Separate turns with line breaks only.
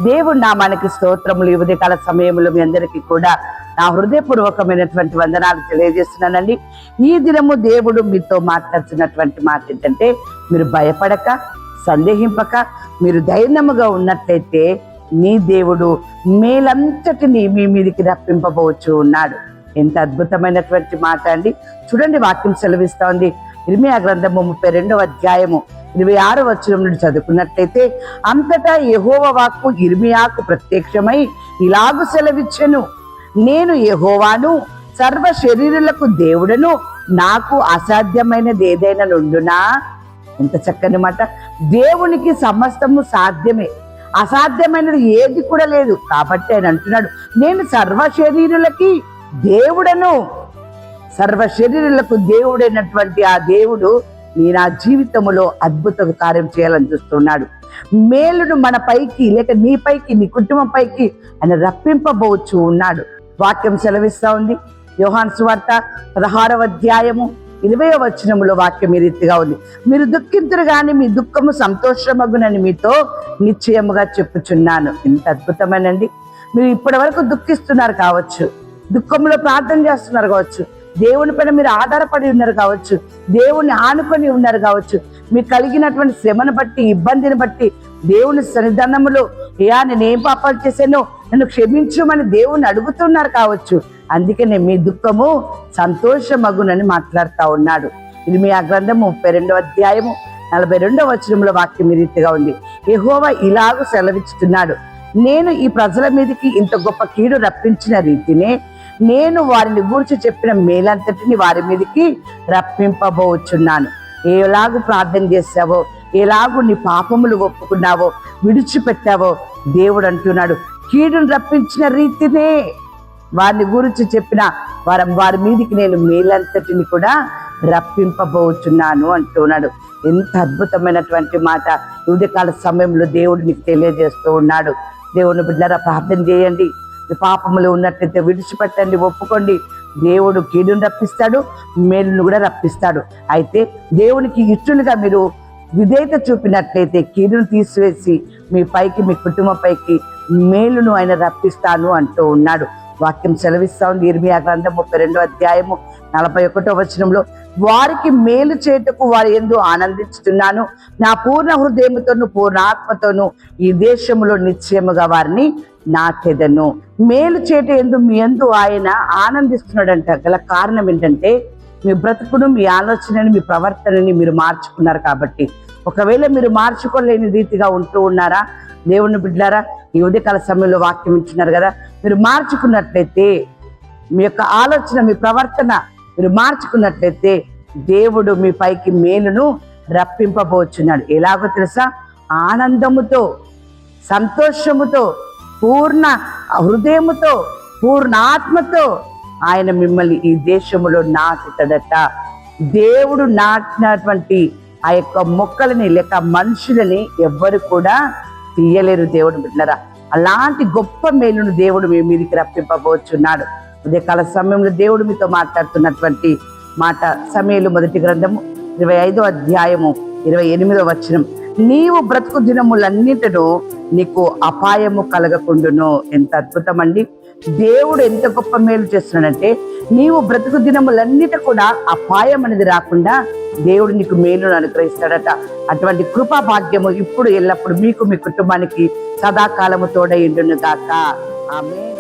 దేవుడు నామానికి స్తోత్రములు. ఈ ఉదయకాల సమయంలో మీ అందరికీ కూడా నా హృదయపూర్వకమైనటువంటి వందనాలు తెలియజేస్తున్నానండి. ఈ దినము దేవుడు మీతో మాట్లాడుతున్నటువంటి మాట ఏంటంటే, మీరు భయపడక సందేహింపక మీరు ధైర్యముగా ఉన్నట్లయితే నీ దేవుడు మేలంతటిని మీ మీదికి రప్పింపబోచు ఉన్నాడు. ఎంత అద్భుతమైనటువంటి మాట అండి. చూడండి, వాక్యం సెలవిస్తా ఉంది. ఇర్మీయా గ్రంథము 32వ అధ్యాయము 26వ వచనం నుండి చదువుకున్నట్లయితే, అంతటా యెహోవా వాక్కు ఇర్మీయాకు ప్రత్యక్షమై ఇలాగు సెలవిచ్చెను, నేను యెహోవాను, సర్వ శరీరులకు దేవుడను, నాకు అసాధ్యమైనది ఏదైనా నుండునా. ఎంత చక్కని మాట. దేవునికి సమస్తము సాధ్యమే, అసాధ్యమైనది ఏది కూడా లేదు. కాబట్టి ఆయన అంటున్నాడు, నేను సర్వ శరీరులకి దేవుడను. సర్వ శరీరులకు దేవుడైనటువంటి ఆ దేవుడు నా జీవితంలో అద్భుత కార్యం చేయాలని చూస్తున్నాడు. మేలును మన పైకి, లేక నీ పైకి, నీ కుటుంబం పైకి ఆయన రప్పింపబోచు ఉన్నాడు. వాక్యం సెలవిస్తా ఉంది. యోహాను సువార్త 16వ అధ్యాయము 20వ వచనములో వాక్యం ఈ రీతిగా ఉంది, మీరు దుఃఖింతురు గాని మీ దుఃఖము సంతోషమగునని మీతో నిశ్చయముగా చెప్పుచున్నాను. ఎంత అద్భుతమేనండి. మీరు ఇప్పటి వరకు దుఃఖిస్తున్నారు కావచ్చు, దుఃఖంలో ప్రార్థన చేస్తున్నారు కావచ్చు, దేవుని పైన మీరు ఆధారపడి ఉన్నారు కావచ్చు, దేవుణ్ణి ఆనుకొని ఉన్నారు కావచ్చు, మీకు కలిగినటువంటి శ్రమను బట్టి, ఇబ్బందిని బట్టి దేవుని సన్నిధానములో, నేనేం పాపాలు చేశానో నన్ను క్షమించమని దేవుణ్ణి అడుగుతున్నారు కావచ్చు. అందుకనే మీ దుఃఖము సంతోషమగునని మాట్లాడుతూ ఉన్నాడు. ఇర్మీయా గ్రంథము 32వ అధ్యాయము 42వ వచనంలో వాక్యం ఈ రీతిగా ఉంది, యెహోవా ఇలాగూ సెలవిస్తున్నాడు, నేను ఈ ప్రజల మీదకి ఇంత గొప్ప కీడు రప్పించిన రీతినే నేను వారిని గూర్చి చెప్పిన మేలంతటిని వారి మీదకి రప్పింపబోచున్నాను. ఎలాగూ ప్రార్థన చేశావో, ఎలాగూ నీ పాపములు ఒప్పుకున్నావో, విడిచిపెట్టావో, దేవుడు అంటున్నాడు, కీడును రప్పించిన రీతినే వారిని గురించి చెప్పిన వారి మీదికి నేను మేలంతటిని కూడా రప్పింపబోచున్నాను అంటున్నాడు. ఎంత అద్భుతమైనటువంటి మాట. ఉదయకాల సమయంలో దేవుడు నీకు తెలియజేస్తూ ఉన్నాడు. దేవుని బిడ్డలారా, ప్రార్థన చేయండి. పాపములు ఉన్నట్లయితే విడిచిపెట్టండి, ఒప్పుకోండి. దేవుడు కీడును రప్పిస్తాడు, మేలును కూడా రప్పిస్తాడు. అయితే దేవునికి ఇష్టలుగా మీరు విధేయత చూపినట్లయితే కీడును తీసివేసి మీ పైకి, మీ కుటుంబం పైకి మేలును ఆయన రప్పిస్తాను అంటూ ఉన్నాడు. వాక్యం సెలవిస్తా ఉంది. ఇర్మీయా గ్రంథం 32వ అధ్యాయము 41వ వచనంలో, వారికి మేలు చేయుటకు వారి యందు ఆనందించుతున్నాను, నా పూర్ణ హృదయముతోను పూర్ణ ఆత్మతోను ఈ దేశంలో నిశ్చయముగా వారిని నాటెదను. మేలు చేట యందు మీ యందు ఆయన ఆనందిస్తున్నాడంట. గల కారణం ఏంటంటే, మీ బ్రతుకును, మీ ఆలోచనని, మీ ప్రవర్తనని మీరు మార్చుకున్నారు కాబట్టి. ఒకవేళ మీరు మార్చుకోలేని రీతిగా ఉంటూ ఉన్నారా? దేవుని బిడ్డలారా, ఈ ఉదయకాల సమయంలో వాక్యం ఇచ్చున్నారు కదా, మీరు మార్చుకున్నట్లయితే, మీ యొక్క ఆలోచన, మీ ప్రవర్తన మీరు మార్చుకున్నట్లయితే దేవుడు మీ పైకి మేలును రప్పింపబోచున్నాడు. ఎలాగో తెలుసా? ఆనందముతో, సంతోషముతో, పూర్ణ హృదయముతో, పూర్ణ ఆత్మతో ఆయన మిమ్మల్ని ఈ దేశంలో నాటుతాడట. దేవుడు నాటినటువంటి ఆ యొక్క మొక్కలని, లేక మనుషులని ఎవ్వరు కూడా తీయలేరు. దేవుడు బిడ్డలారా, అలాంటి గొప్ప మేలును దేవుడు మీ మీదికి రప్పింపబోచున్నాడు. ఉదయకాల సమయంలో దేవుడు మీతో మాట్లాడుతున్నటువంటి మాట సమూయేలు మొదటి గ్రంథము 25వ అధ్యాయము 28వ వచనం, నీవు బ్రతుకు దినములన్నిటిలో నీకు అపాయము కలగకుండును. ఎంత అద్భుతం అండి. దేవుడు ఎంత గొప్ప మేలు చేస్తున్నాడంటే, నీవు బ్రతుకు దినములన్నిటి కూడా అపాయం అనేది రాకుండా దేవుడు నీకు మేలును అనుగ్రహిస్తాడట. అటువంటి కృపా భాగ్యము ఇప్పుడు ఎల్లప్పుడు మీకు, మీ కుటుంబానికి సదాకాలము తోడై ఉండును గాక. ఆమేన్.